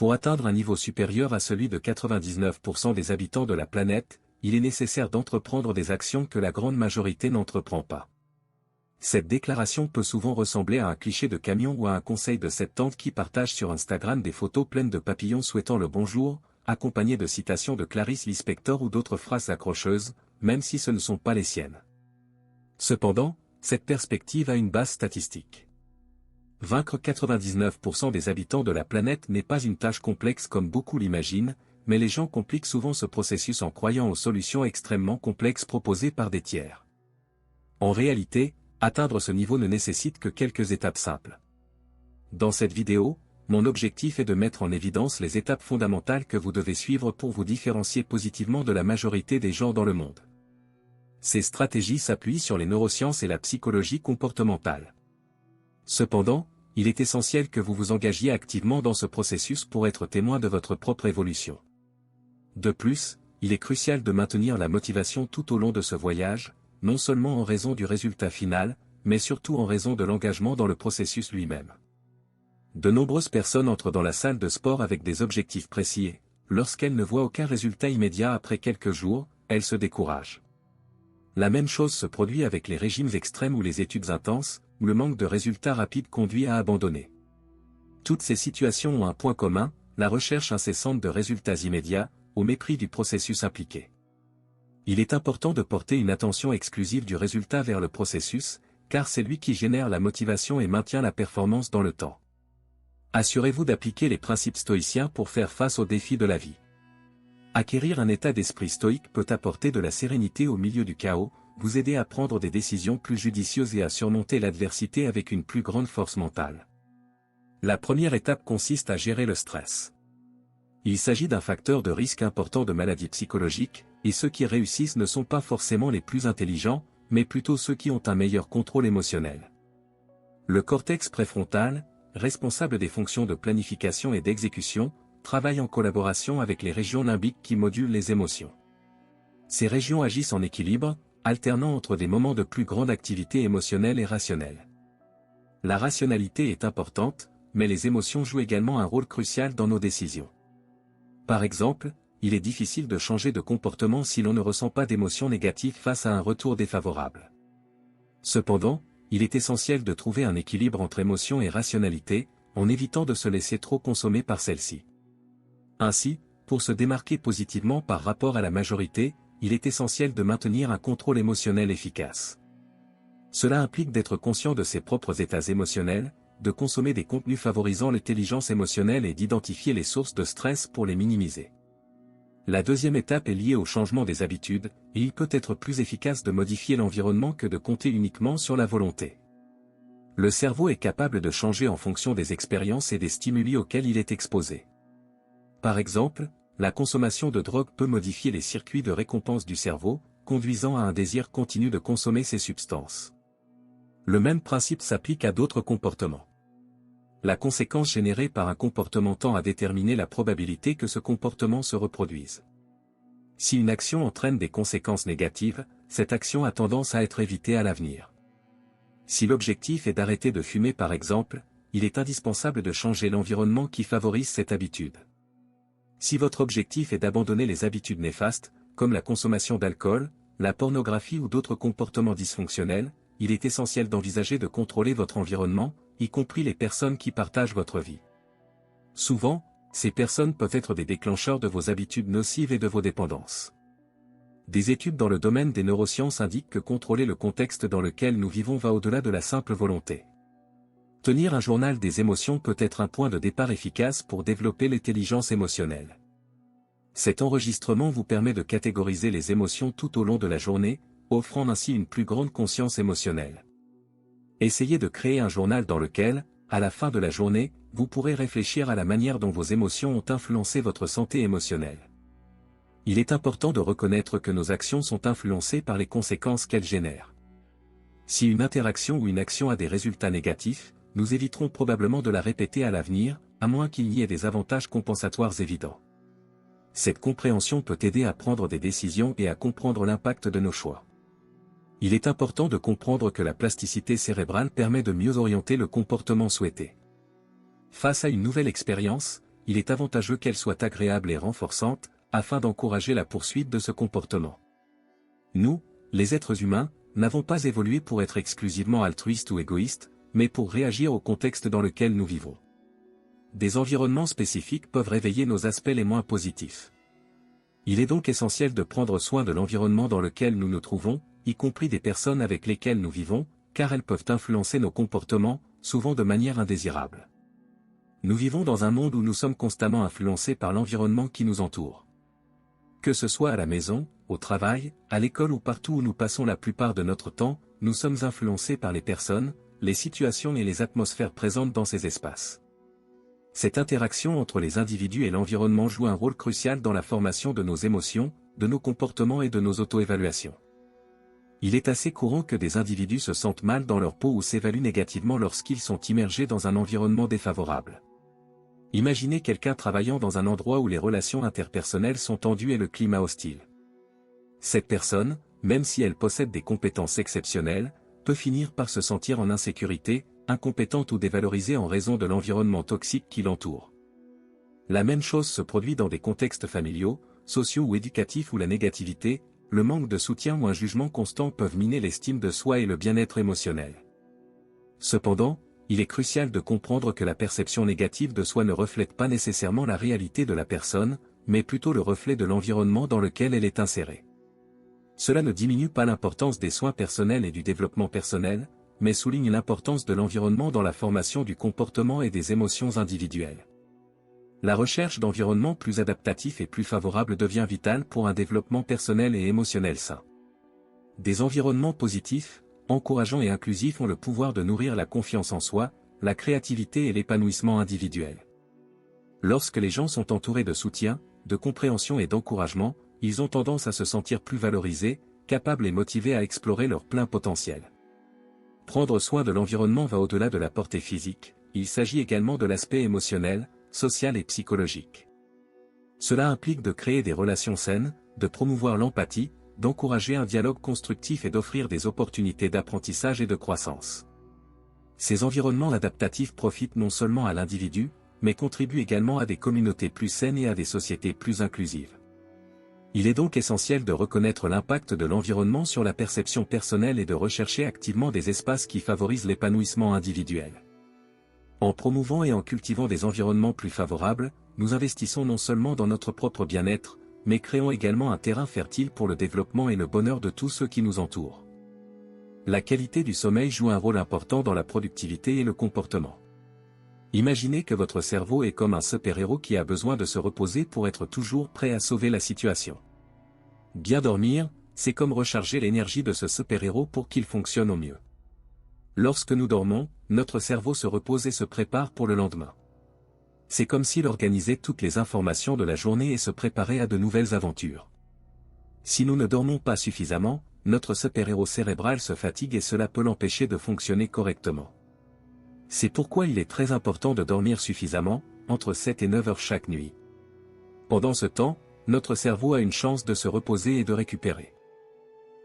Pour atteindre un niveau supérieur à celui de 99% des habitants de la planète, il est nécessaire d'entreprendre des actions que la grande majorité n'entreprend pas. Cette déclaration peut souvent ressembler à un cliché de camion ou à un conseil de cette tante qui partage sur Instagram des photos pleines de papillons souhaitant le bonjour, accompagnées de citations de Clarice Lispector ou d'autres phrases accrocheuses, même si ce ne sont pas les siennes. Cependant, cette perspective a une base statistique. Vaincre 99% des habitants de la planète n'est pas une tâche complexe comme beaucoup l'imaginent, mais les gens compliquent souvent ce processus en croyant aux solutions extrêmement complexes proposées par des tiers. En réalité, atteindre ce niveau ne nécessite que quelques étapes simples. Dans cette vidéo, mon objectif est de mettre en évidence les étapes fondamentales que vous devez suivre pour vous différencier positivement de la majorité des gens dans le monde. Ces stratégies s'appuient sur les neurosciences et la psychologie comportementale. Cependant, il est essentiel que vous vous engagiez activement dans ce processus pour être témoin de votre propre évolution. De plus, il est crucial de maintenir la motivation tout au long de ce voyage, non seulement en raison du résultat final, mais surtout en raison de l'engagement dans le processus lui-même. De nombreuses personnes entrent dans la salle de sport avec des objectifs précis et, lorsqu'elles ne voient aucun résultat immédiat après quelques jours, elles se découragent. La même chose se produit avec les régimes extrêmes ou les études intenses, où le manque de résultats rapides conduit à abandonner. Toutes ces situations ont un point commun, la recherche incessante de résultats immédiats, au mépris du processus impliqué. Il est important de porter une attention exclusive du résultat vers le processus, car c'est lui qui génère la motivation et maintient la performance dans le temps. Assurez-vous d'appliquer les principes stoïciens pour faire face aux défis de la vie. Acquérir un état d'esprit stoïque peut apporter de la sérénité au milieu du chaos, vous aider à prendre des décisions plus judicieuses et à surmonter l'adversité avec une plus grande force mentale. La première étape consiste à gérer le stress. Il s'agit d'un facteur de risque important de maladies psychologiques, et ceux qui réussissent ne sont pas forcément les plus intelligents, mais plutôt ceux qui ont un meilleur contrôle émotionnel. Le cortex préfrontal, responsable des fonctions de planification et d'exécution, travaille en collaboration avec les régions limbiques qui modulent les émotions. Ces régions agissent en équilibre, alternant entre des moments de plus grande activité émotionnelle et rationnelle. La rationalité est importante, mais les émotions jouent également un rôle crucial dans nos décisions. Par exemple, il est difficile de changer de comportement si l'on ne ressent pas d'émotions négatives face à un retour défavorable. Cependant, il est essentiel de trouver un équilibre entre émotion et rationalité, en évitant de se laisser trop consommer par celle-ci. Ainsi, pour se démarquer positivement par rapport à la majorité, il est essentiel de maintenir un contrôle émotionnel efficace. Cela implique d'être conscient de ses propres états émotionnels, de consommer des contenus favorisant l'intelligence émotionnelle et d'identifier les sources de stress pour les minimiser. La deuxième étape est liée au changement des habitudes, et il peut être plus efficace de modifier l'environnement que de compter uniquement sur la volonté. Le cerveau est capable de changer en fonction des expériences et des stimuli auxquels il est exposé. Par exemple, la consommation de drogue peut modifier les circuits de récompense du cerveau, conduisant à un désir continu de consommer ces substances. Le même principe s'applique à d'autres comportements. La conséquence générée par un comportement tend à déterminer la probabilité que ce comportement se reproduise. Si une action entraîne des conséquences négatives, cette action a tendance à être évitée à l'avenir. Si l'objectif est d'arrêter de fumer par exemple, il est indispensable de changer l'environnement qui favorise cette habitude. Si votre objectif est d'abandonner les habitudes néfastes, comme la consommation d'alcool, la pornographie ou d'autres comportements dysfonctionnels, il est essentiel d'envisager de contrôler votre environnement, y compris les personnes qui partagent votre vie. Souvent, ces personnes peuvent être des déclencheurs de vos habitudes nocives et de vos dépendances. Des études dans le domaine des neurosciences indiquent que contrôler le contexte dans lequel nous vivons va au-delà de la simple volonté. Tenir un journal des émotions peut être un point de départ efficace pour développer l'intelligence émotionnelle. Cet enregistrement vous permet de catégoriser les émotions tout au long de la journée, offrant ainsi une plus grande conscience émotionnelle. Essayez de créer un journal dans lequel, à la fin de la journée, vous pourrez réfléchir à la manière dont vos émotions ont influencé votre santé émotionnelle. Il est important de reconnaître que nos actions sont influencées par les conséquences qu'elles génèrent. Si une interaction ou une action a des résultats négatifs, nous éviterons probablement de la répéter à l'avenir, à moins qu'il y ait des avantages compensatoires évidents. Cette compréhension peut aider à prendre des décisions et à comprendre l'impact de nos choix. Il est important de comprendre que la plasticité cérébrale permet de mieux orienter le comportement souhaité. Face à une nouvelle expérience, il est avantageux qu'elle soit agréable et renforçante, afin d'encourager la poursuite de ce comportement. Nous, les êtres humains, n'avons pas évolué pour être exclusivement altruistes ou égoïstes, mais pour réagir au contexte dans lequel nous vivons. Des environnements spécifiques peuvent réveiller nos aspects les moins positifs. Il est donc essentiel de prendre soin de l'environnement dans lequel nous nous trouvons, y compris des personnes avec lesquelles nous vivons, car elles peuvent influencer nos comportements, souvent de manière indésirable. Nous vivons dans un monde où nous sommes constamment influencés par l'environnement qui nous entoure. Que ce soit à la maison, au travail, à l'école ou partout où nous passons la plupart de notre temps, nous sommes influencés par les personnes, les situations et les atmosphères présentes dans ces espaces. Cette interaction entre les individus et l'environnement joue un rôle crucial dans la formation de nos émotions, de nos comportements et de nos auto-évaluations. Il est assez courant que des individus se sentent mal dans leur peau ou s'évaluent négativement lorsqu'ils sont immergés dans un environnement défavorable. Imaginez quelqu'un travaillant dans un endroit où les relations interpersonnelles sont tendues et le climat hostile. Cette personne, même si elle possède des compétences exceptionnelles, peut finir par se sentir en insécurité, incompétente ou dévalorisée en raison de l'environnement toxique qui l'entoure. La même chose se produit dans des contextes familiaux, sociaux ou éducatifs où la négativité, le manque de soutien ou un jugement constant peuvent miner l'estime de soi et le bien-être émotionnel. Cependant, il est crucial de comprendre que la perception négative de soi ne reflète pas nécessairement la réalité de la personne, mais plutôt le reflet de l'environnement dans lequel elle est insérée. Cela ne diminue pas l'importance des soins personnels et du développement personnel, mais souligne l'importance de l'environnement dans la formation du comportement et des émotions individuelles. La recherche d'environnements plus adaptatifs et plus favorables devient vitale pour un développement personnel et émotionnel sain. Des environnements positifs, encourageants et inclusifs ont le pouvoir de nourrir la confiance en soi, la créativité et l'épanouissement individuel. Lorsque les gens sont entourés de soutien, de compréhension et d'encouragement, ils ont tendance à se sentir plus valorisés, capables et motivés à explorer leur plein potentiel. Prendre soin de l'environnement va au-delà de la portée physique, il s'agit également de l'aspect émotionnel, social et psychologique. Cela implique de créer des relations saines, de promouvoir l'empathie, d'encourager un dialogue constructif et d'offrir des opportunités d'apprentissage et de croissance. Ces environnements adaptatifs profitent non seulement à l'individu, mais contribuent également à des communautés plus saines et à des sociétés plus inclusives. Il est donc essentiel de reconnaître l'impact de l'environnement sur la perception personnelle et de rechercher activement des espaces qui favorisent l'épanouissement individuel. En promouvant et en cultivant des environnements plus favorables, nous investissons non seulement dans notre propre bien-être, mais créons également un terrain fertile pour le développement et le bonheur de tous ceux qui nous entourent. La qualité du sommeil joue un rôle important dans la productivité et le comportement. Imaginez que votre cerveau est comme un super-héros qui a besoin de se reposer pour être toujours prêt à sauver la situation. Bien dormir, c'est comme recharger l'énergie de ce super-héros pour qu'il fonctionne au mieux. Lorsque nous dormons, notre cerveau se repose et se prépare pour le lendemain. C'est comme s'il organisait toutes les informations de la journée et se préparait à de nouvelles aventures. Si nous ne dormons pas suffisamment, notre super-héros cérébral se fatigue et cela peut l'empêcher de fonctionner correctement. C'est pourquoi il est très important de dormir suffisamment, entre 7 et 9 heures chaque nuit. Pendant ce temps, notre cerveau a une chance de se reposer et de récupérer.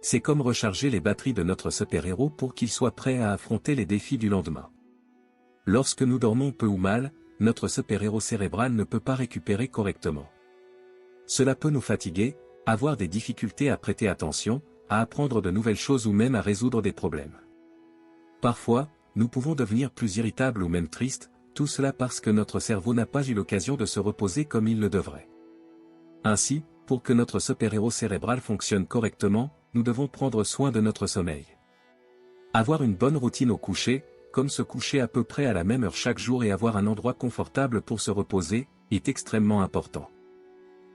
C'est comme recharger les batteries de notre super-héros pour qu'il soit prêt à affronter les défis du lendemain. Lorsque nous dormons peu ou mal, notre super-héros cérébral ne peut pas récupérer correctement. Cela peut nous fatiguer, avoir des difficultés à prêter attention, à apprendre de nouvelles choses ou même à résoudre des problèmes. Parfois, nous pouvons devenir plus irritables ou même tristes, tout cela parce que notre cerveau n'a pas eu l'occasion de se reposer comme il le devrait. Ainsi, pour que notre super-héros cérébral fonctionne correctement, nous devons prendre soin de notre sommeil. Avoir une bonne routine au coucher, comme se coucher à peu près à la même heure chaque jour et avoir un endroit confortable pour se reposer, est extrêmement important.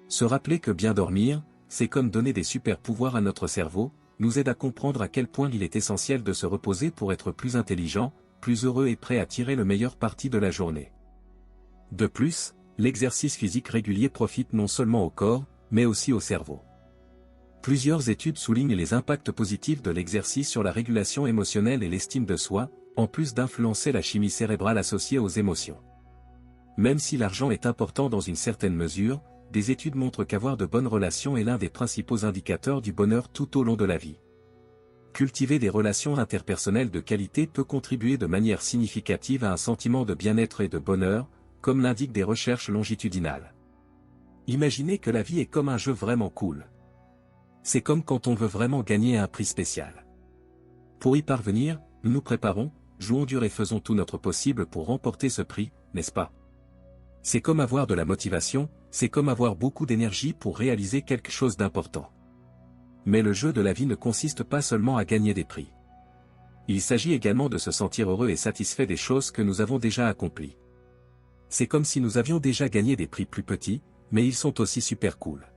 Se rappeler que bien dormir, c'est comme donner des super-pouvoirs à notre cerveau, nous aide à comprendre à quel point il est essentiel de se reposer pour être plus intelligent, plus heureux et prêt à tirer le meilleur parti de la journée. De plus, l'exercice physique régulier profite non seulement au corps, mais aussi au cerveau. Plusieurs études soulignent les impacts positifs de l'exercice sur la régulation émotionnelle et l'estime de soi, en plus d'influencer la chimie cérébrale associée aux émotions. Même si l'argent est important dans une certaine mesure, des études montrent qu'avoir de bonnes relations est l'un des principaux indicateurs du bonheur tout au long de la vie. Cultiver des relations interpersonnelles de qualité peut contribuer de manière significative à un sentiment de bien-être et de bonheur, comme l'indiquent des recherches longitudinales. Imaginez que la vie est comme un jeu vraiment cool. C'est comme quand on veut vraiment gagner un prix spécial. Pour y parvenir, nous nous préparons, jouons dur et faisons tout notre possible pour remporter ce prix, n'est-ce pas? C'est comme avoir de la motivation, c'est comme avoir beaucoup d'énergie pour réaliser quelque chose d'important. Mais le jeu de la vie ne consiste pas seulement à gagner des prix. Il s'agit également de se sentir heureux et satisfait des choses que nous avons déjà accomplies. C'est comme si nous avions déjà gagné des prix plus petits, mais ils sont aussi super cool.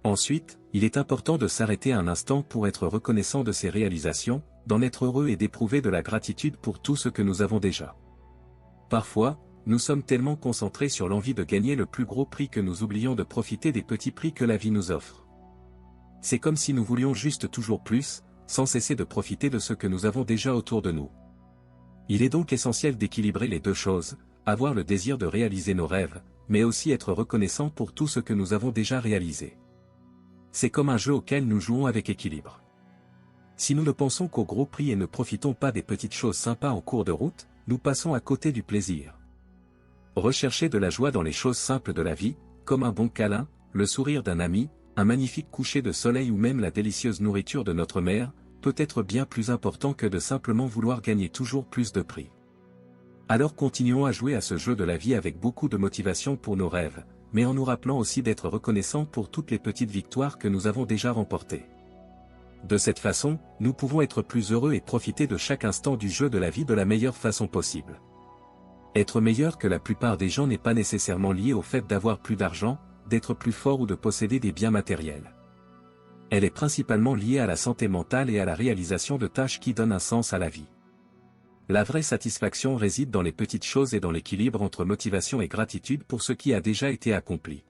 Ensuite, il est important de s'arrêter un instant pour être reconnaissant de ces réalisations, d'en être heureux et d'éprouver de la gratitude pour tout ce que nous avons déjà. Parfois, nous sommes tellement concentrés sur l'envie de gagner le plus gros prix que nous oublions de profiter des petits prix que la vie nous offre. C'est comme si nous voulions juste toujours plus, sans cesser de profiter de ce que nous avons déjà autour de nous. Il est donc essentiel d'équilibrer les deux choses, avoir le désir de réaliser nos rêves, mais aussi être reconnaissant pour tout ce que nous avons déjà réalisé. C'est comme un jeu auquel nous jouons avec équilibre. Si nous ne pensons qu'au gros prix et ne profitons pas des petites choses sympas en cours de route, nous passons à côté du plaisir. Rechercher de la joie dans les choses simples de la vie, comme un bon câlin, le sourire d'un ami, un magnifique coucher de soleil ou même la délicieuse nourriture de notre mère, peut être bien plus important que de simplement vouloir gagner toujours plus de prix. Alors continuons à jouer à ce jeu de la vie avec beaucoup de motivation pour nos rêves, mais en nous rappelant aussi d'être reconnaissants pour toutes les petites victoires que nous avons déjà remportées. De cette façon, nous pouvons être plus heureux et profiter de chaque instant du jeu de la vie de la meilleure façon possible. Être meilleur que la plupart des gens n'est pas nécessairement lié au fait d'avoir plus d'argent, d'être plus fort ou de posséder des biens matériels. Elle est principalement liée à la santé mentale et à la réalisation de tâches qui donnent un sens à la vie. La vraie satisfaction réside dans les petites choses et dans l'équilibre entre motivation et gratitude pour ce qui a déjà été accompli.